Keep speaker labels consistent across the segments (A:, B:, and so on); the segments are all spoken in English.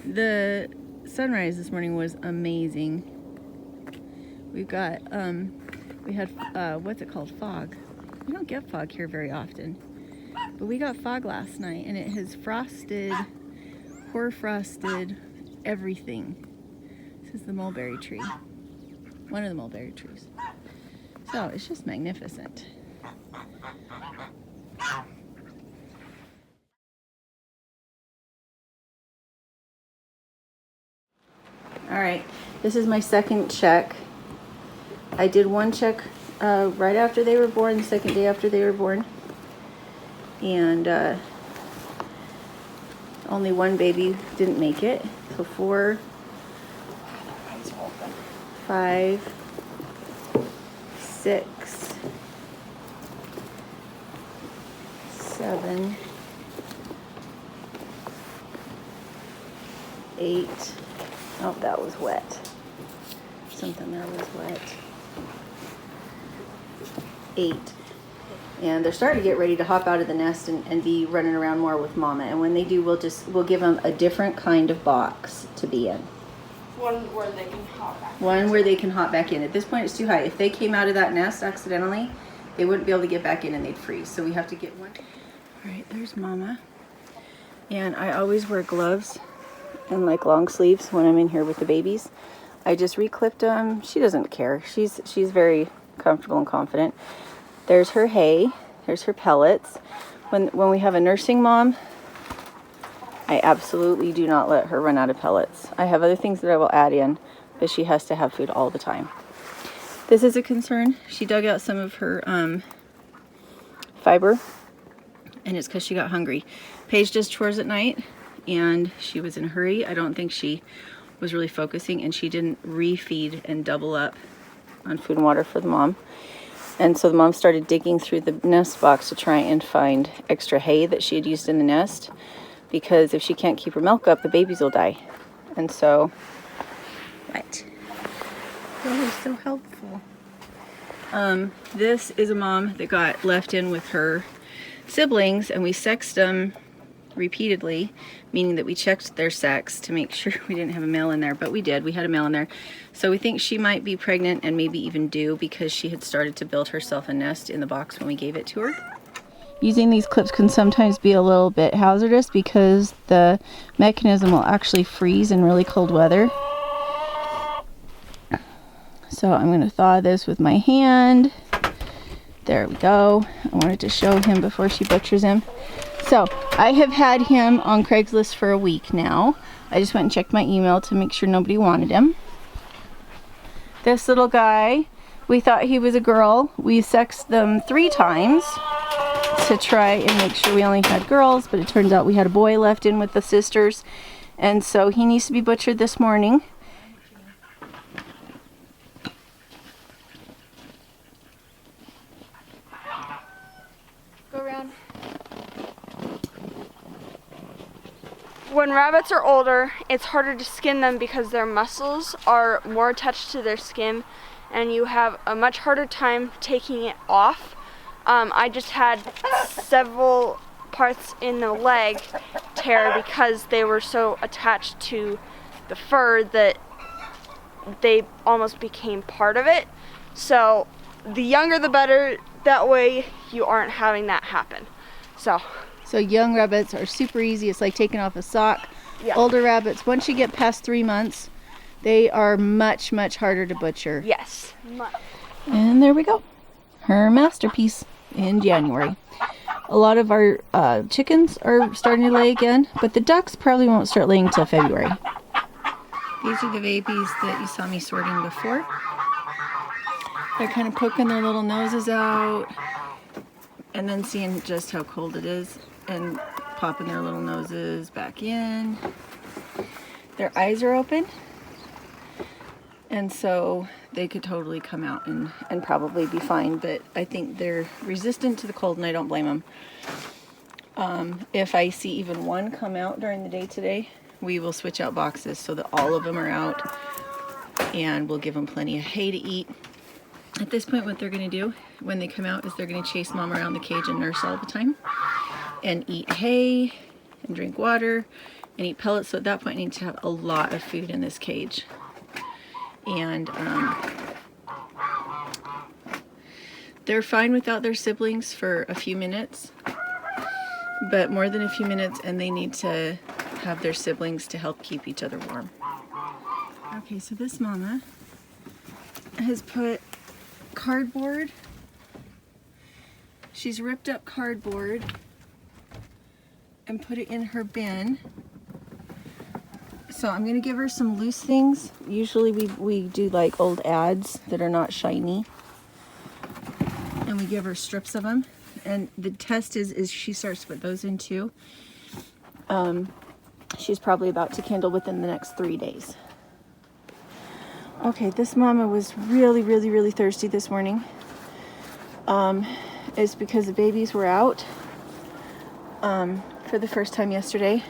A: The sunrise this morning was amazing. We've got, we had, what's it called? Fog. We don't get fog here very often. But we got fog last night, and it has frosted, hoar-frosted everything. This is the mulberry tree. One of the mulberry trees. So it's just magnificent. All right, this is my second check. I did one check right after they were born, the second day after they were born. And only one baby didn't make it. So 4, 5, 6, 7, 8. Oh, that was wet. Something there was wet. 8. And they're starting to get ready to hop out of the nest and be running around more with mama. And when they do, we'll give them a different kind of box to be in.
B: One where they can hop back.
A: One where they can hop back in. At this point, it's too high. If they came out of that nest accidentally, they wouldn't be able to get back in and they'd freeze. So we have to get one. All right, there's mama. And I always wear gloves and like long sleeves when I'm in here with the babies. I just reclipped them. She doesn't care. She's very comfortable and confident. There's her hay. There's her pellets. When we have a nursing mom, I absolutely do not let her run out of pellets. I have other things that I will add in, but she has to have food all the time. This is a concern. She dug out some of her fiber, and it's because she got hungry. Paige does chores at night, and she was in a hurry. I don't think she was really focusing, and she didn't refeed and double up on food and water for the mom. And so the mom started digging through the nest box to try and find extra hay that she had used in the nest, because if she can't keep her milk up, the babies will die. And so, what? Oh, so helpful. This is a mom that got left in with her siblings, and we sexed them repeatedly, meaning that we checked their sex to make sure we didn't have a male in there, but we did. We had a male in there. So we think she might be pregnant and maybe even due, because she had started to build herself a nest in the box when we gave it to her. Using these clips can sometimes be a little bit hazardous because the mechanism will actually freeze in really cold weather. So I'm going to thaw this with my hand. There we go. I wanted to show him before she butchers him. So I have had him on Craigslist for a week now. I just went and checked my email to make sure nobody wanted him. This little guy, we thought he was a girl. We sexed them 3 times to try and make sure we only had girls, but it turns out we had a boy left in with the sisters, and so he needs to be butchered this morning.
B: Go around. When rabbits are older, it's harder to skin them because their muscles are more attached to their skin, and you have a much harder time taking it off. I just had several parts in the leg tear because they were so attached to the fur that they almost became part of it. So the younger the better, that way you aren't having that happen. So
A: young rabbits are super easy. It's like taking off a sock.
B: yeah.
A: Older rabbits, once you get past 3 months, they are much, much harder to butcher.
B: Yes.
A: And there we go. Her masterpiece in January. A lot of our chickens are starting to lay again, but the ducks probably won't start laying until February. These are the babies that you saw me sorting before. They're kind of poking their little noses out and then seeing just how cold it is and popping their little noses back in. Their eyes are open, and so they could totally come out and probably be fine, but I think they're resistant to the cold, and I don't blame them. If I see even one come out during the day today, we will switch out boxes so that all of them are out, and we'll give them plenty of hay to eat. At this point, what they're going to do when they come out is they're going to chase mom around the cage and nurse all the time and eat hay and drink water and eat pellets. So at that point I need to have a lot of food in this cage. And they're fine without their siblings for a few minutes, but more than a few minutes, and they need to have their siblings to help keep each other warm. Okay, so this mama has put cardboard, she's ripped up cardboard and put it in her bin. So I'm gonna give her some loose things. Usually we do like old ads that are not shiny, and we give her strips of them. And the test is she starts to put those in too. She's probably about to kindle within the next 3 days. Okay, this mama was really thirsty this morning. It's because the babies were out for the first time yesterday.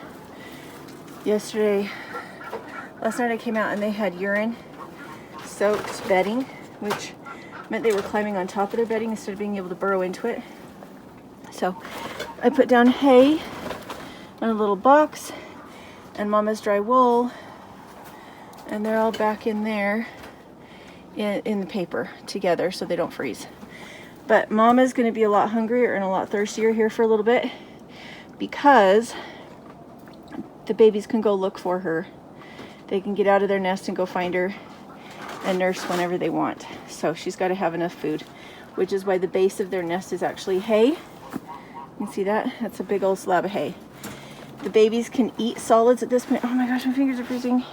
A: Last night I came out and they had urine soaked bedding, which meant they were climbing on top of their bedding instead of being able to burrow into it. So I put down hay in a little box and Mama's dry wool, and they're all back in there in the paper together so they don't freeze. But Mama's going to be a lot hungrier and a lot thirstier here for a little bit because the babies can go look for her. They can get out of their nest and go find her and nurse whenever they want. So she's got to have enough food, which is why the base of their nest is actually hay. You can see that? That's a big old slab of hay. The babies can eat solids at this point. Oh my gosh, my fingers are freezing.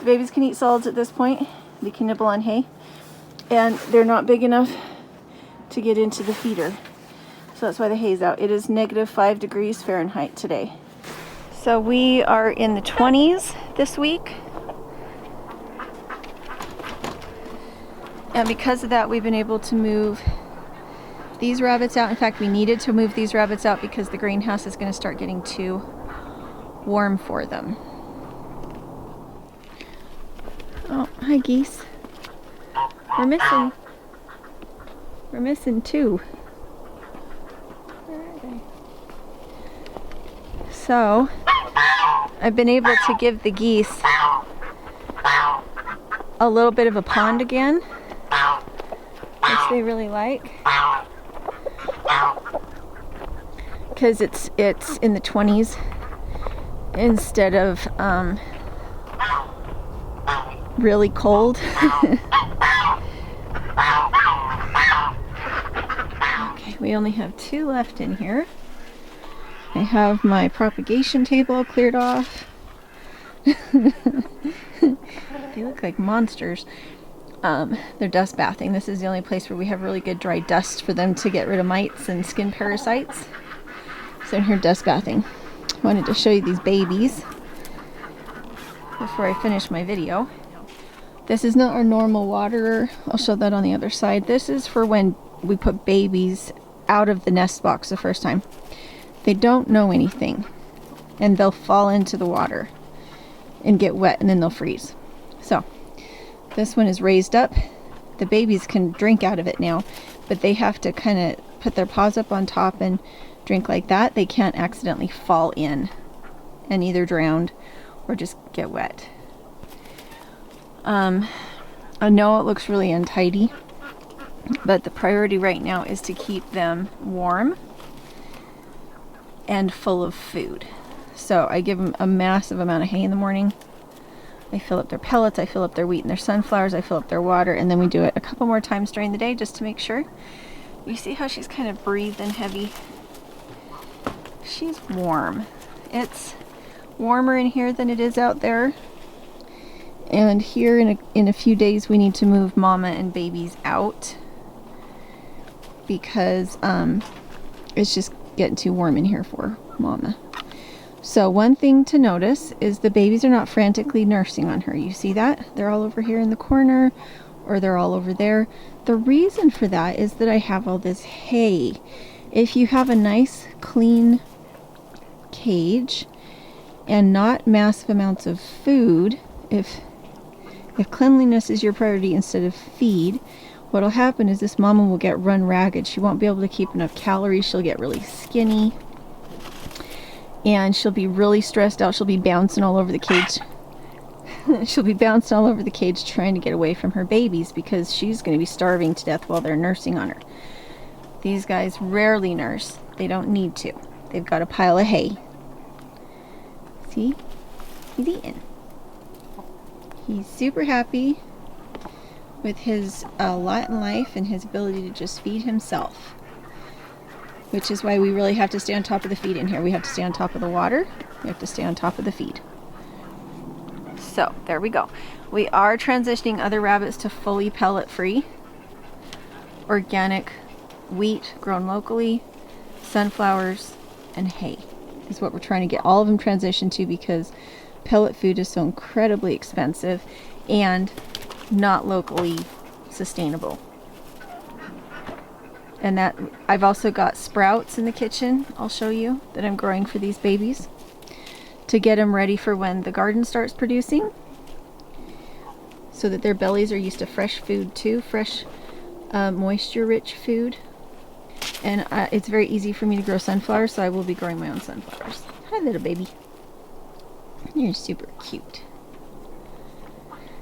A: The babies can eat solids at this point. They can nibble on hay. And they're not big enough to get into the feeder. So that's why the hay's out. It is -5 degrees Fahrenheit today. So we are in the 20s this week. And because of that, we've been able to move these rabbits out. In fact, we needed to move these rabbits out because the greenhouse is going to start getting too warm for them. Oh, hi geese. We're missing two. Where are they? So, I've been able to give the geese a little bit of a pond again, which they really like, because it's in the 20s instead of really cold. Okay, we only have 2 left in here. I have my propagation table cleared off. They look like monsters. They're dust bathing. This is the only place where we have really good dry dust for them to get rid of mites and skin parasites. So in here dust bathing. Wanted to show you these babies before I finish my video. This is not our normal waterer. I'll show that on the other side. This is for when we put babies out of the nest box the first time. They don't know anything and they'll fall into the water and get wet and then they'll freeze. So this one is raised up. The babies can drink out of it now, but they have to kind of put their paws up on top and drink like that. They can't accidentally fall in and either drown or just get wet. I know it looks really untidy, but the priority right now is to keep them warm and full of food. So I give them a massive amount of hay in the morning. I fill up their pellets, I fill up their wheat and their sunflowers, I fill up their water, and then we do it a couple more times during the day just to make sure. You see how she's kind of breathing heavy? She's warm. It's warmer in here than it is out there. And here in a few days we need to move Mama and babies out because it's just getting too warm in here for Mama. So one thing to notice is the babies are not frantically nursing on her. You see that? They're all over here in the corner or they're all over there. The reason for that is that I have all this hay. If you have a nice clean cage and not massive amounts of food, if cleanliness is your priority instead of feed, what'll happen is this mama will get run ragged. She won't be able to keep enough calories. She'll get really skinny. and she'll be really stressed out. She'll be bouncing all over the cage. She'll be bouncing all over the cage trying to get away from her babies because she's going to be starving to death while they're nursing on her. These guys rarely nurse. They don't need to. They've got a pile of hay. See? He's eating. He's super happy with his lot in life and his ability to just feed himself. Which is why we really have to stay on top of the feed in here. We have to stay on top of the water. We have to stay on top of the feed. So, there we go. We are transitioning other rabbits to fully pellet free. Organic wheat grown locally, sunflowers, and hay is what we're trying to get all of them transitioned to, because pellet food is so incredibly expensive and not locally sustainable. And that I've also got sprouts in the kitchen, I'll show you, that I'm growing for these babies to get them ready for when the garden starts producing, so that their bellies are used to fresh food too, fresh moisture rich food. And it's very easy for me to grow sunflowers, so I will be growing my own sunflowers. Hi little baby, you're super cute.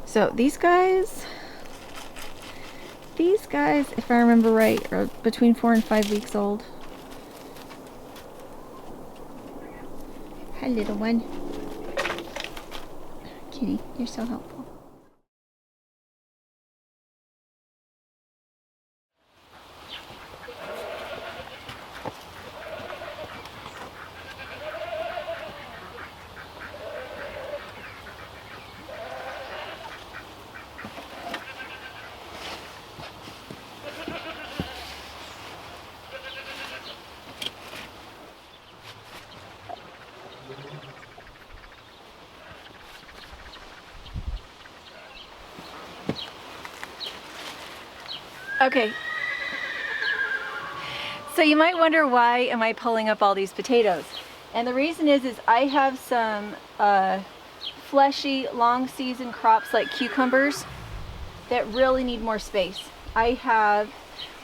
A: So these guys, if I remember right, are between 4 and 5 weeks old. Hi little one. Kitty, you're so helpful. Okay, so you might wonder, why am I pulling up all these potatoes? And the reason is I have some fleshy long season crops like cucumbers that really need more space. I have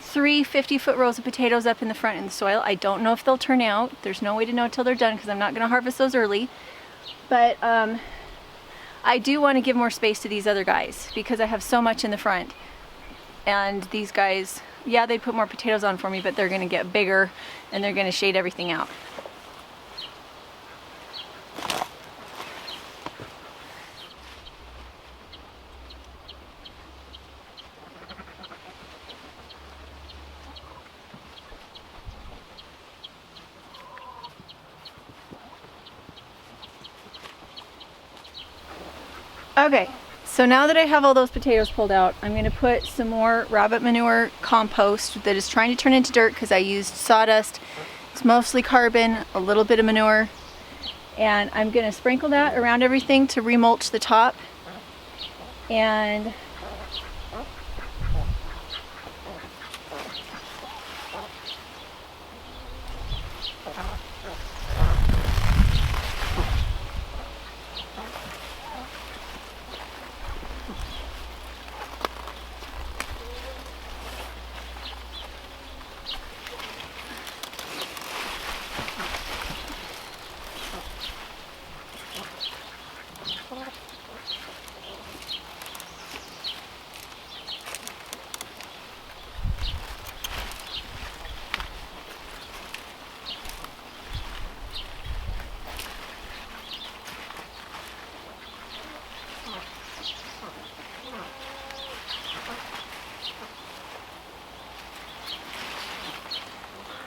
A: 3 50-foot rows of potatoes up in the front in the soil. I don't know if they'll turn out. There's no way to know until they're done because I'm not going to harvest those early. But I do want to give more space to these other guys because I have so much in the front. And these guys, yeah, they put more potatoes on for me, but they're going to get bigger and they're going to shade everything out. Okay. So now that I have all those potatoes pulled out, I'm going to put some more rabbit manure compost that is trying to turn into dirt because I used sawdust. It's mostly carbon, a little bit of manure. And I'm going to sprinkle that around everything to remulch the top. And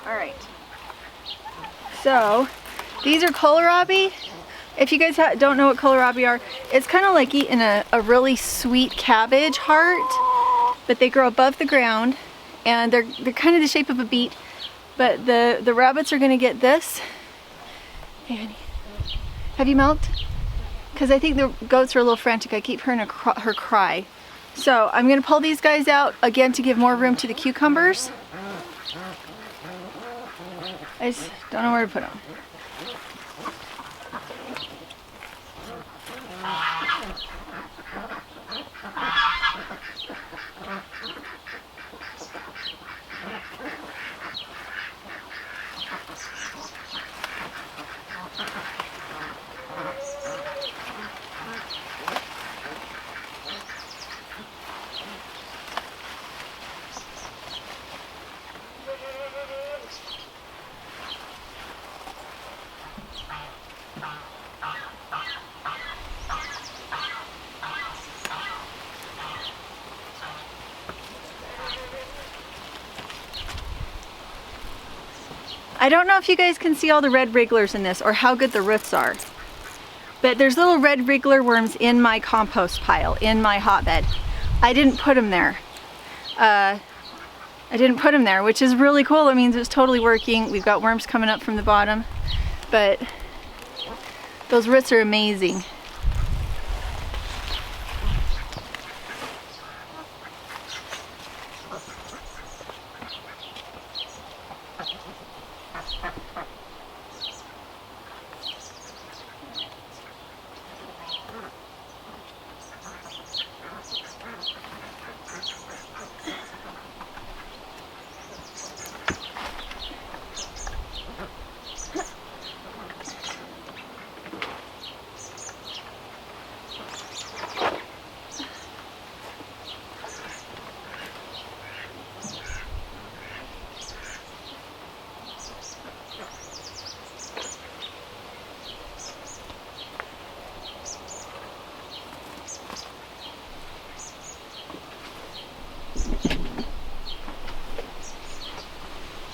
A: Alright, so these are kohlrabi. If you guys don't know what kohlrabi are, it's kind of like eating a really sweet cabbage heart, but they grow above the ground and they're kind of the shape of a beet. But the rabbits are going to get this. Hey honey, have you milked? Because I think the goats are a little frantic. I keep hearing her cry. So I'm going to pull these guys out again to give more room to the cucumbers. I just don't know where to put them. don't know if you guys can see all the red wrigglers in this or how good the roots are, but there's little red wriggler worms in my compost pile, in my hotbed. I didn't put them there. Which is really cool. It means it's totally working. We've got worms coming up from the bottom, but those roots are amazing.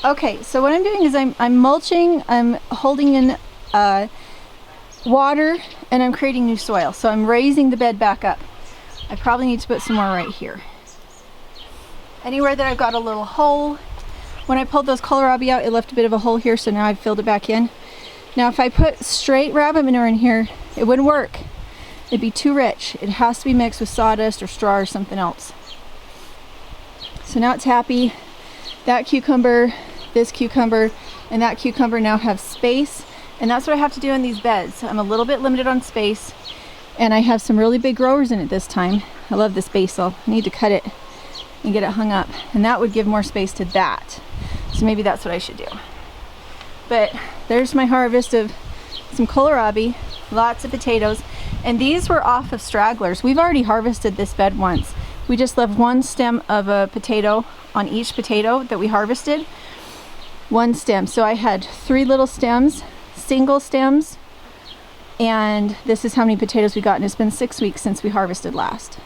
A: Okay, so what I'm doing is I'm mulching, I'm holding in water, and I'm creating new soil. So I'm raising the bed back up. I probably need to put some more right here. Anywhere that I've got a little hole, when I pulled those kohlrabi out, it left a bit of a hole here, so now I've filled it back in. Now if I put straight rabbit manure in here, it wouldn't work. It'd be too rich. It has to be mixed with sawdust or straw or something else. So now it's happy. That cucumber, this cucumber, and that cucumber now have space, and that's what I have to do in these beds. I'm a little bit limited on space, and I have some really big growers in it this time. I love this basil. I need to cut it and get it hung up, and that would give more space to that. So maybe that's what I should do. But there's my harvest of some kohlrabi, lots of potatoes, and these were off of stragglers. We've already harvested this bed once. We just left one stem of a potato on each potato that we harvested. One stem. So I had 3 little stems, single stems, and this is how many potatoes we got, and it's been 6 weeks since we harvested last.